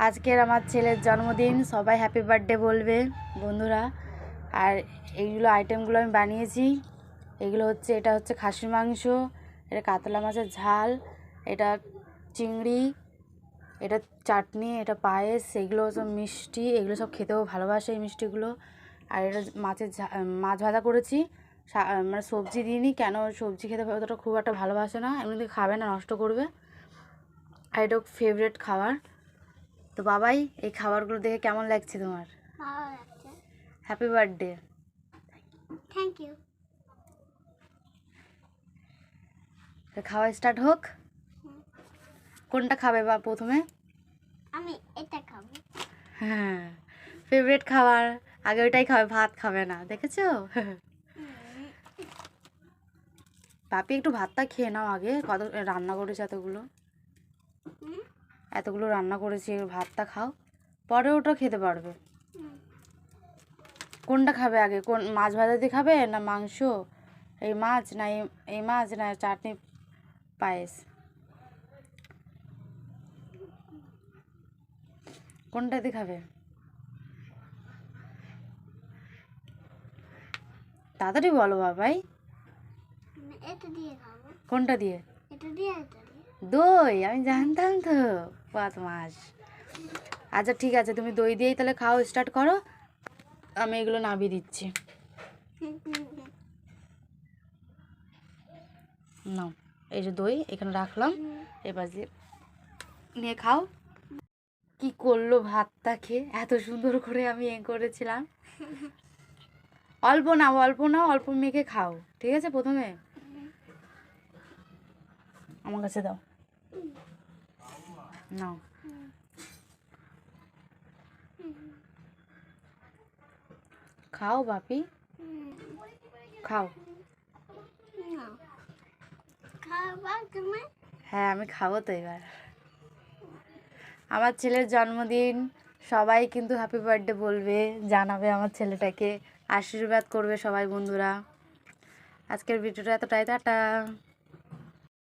আজকের আমার ছেলের জন্মদিন, সবাই হ্যাপি বার্থডে বলবে বন্ধুরা। আর এইগুলো আইটেমগুলো আমি বানিয়েছি। এগুলো হচ্ছে, এটা হচ্ছে খাসির মাংস, এটা কাতলা মাছের ঝাল, এটা চিংড়ি, এটা চাটনি, এটা পায়েস, এগুলো সব মিষ্টি, এগুলো সব খেতেও ভালোবাসে এই মিষ্টিগুলো। আর এটা মাছ ভাজা করেছি, মানে সবজি দিইনি, কেন সবজি খেতে অতটা খুব একটা ভালোবাসে না, এমনিতে খাবে না, নষ্ট করবে। আর এটা ফেভারিট খাবার। তো বাবাই, এই খাবারগুলো দেখে কেমন লাগছে তোমার? ভালো লাগছে। Happy birthday. Thank you. খাওয়া স্টার্ট হোক। কোনটা খাবে বা প্রথমে? আমি এটা খাবো। হ্যাঁ, ফেভারিট খাবার, আগে ওইটাই খাবে, ভাত খাবে না, দেখেছো? পাপি একটু ভাতটা খেয়ে নাও আগে, কত রান্না করেছে এতগুলো রান্না করেছি, ভাতটা খাও, পরে ওটা খেতে পারবে। কোনটা খাবে আগে? কোন মাছ ভাজা দিয়ে খাবে না মাংস, এই মাছ না এই মাছ না চাটনি পায়েস, কোনটাতে খাবে? তাড়াতাড়ি বলো বাবাই। এটা দিয়ে খাবো। কোনটা দিয়ে? এটা দিয়ে এটা দিয়ে। দই? আমি জানতাম তো, 5 মাস। আচ্ছা ঠিক আছে, তুমি দই দিয়েই তাহলে খাও, স্টার্ট করো, আমি এগুলো নামিয়ে দিচ্ছি। নাও, এই যে দই এখানে রাখলাম, এবার যে নিয়ে খাও। কি করলো ভাতটা খেয়ে, এত সুন্দর করে আমি করেছিলাম। অল্প নাও, অল্প নাও, অল্প মেখে খাও, ঠিক আছে? প্রথমে আমার কাছে দাও, নাও খাও বাপি, খাও। খাবা তুমি? হ্যাঁ, আমি খাবো তো এবার। আমার ছেলের জন্মদিন, সবাই কিন্তু হ্যাপি বার্থডে বলবে, জানাবে আমার ছেলেটাকে, আশীর্বাদ করবে সবাই বন্ধুরা। আজকের ভিডিওটা এতটাই, টাটা।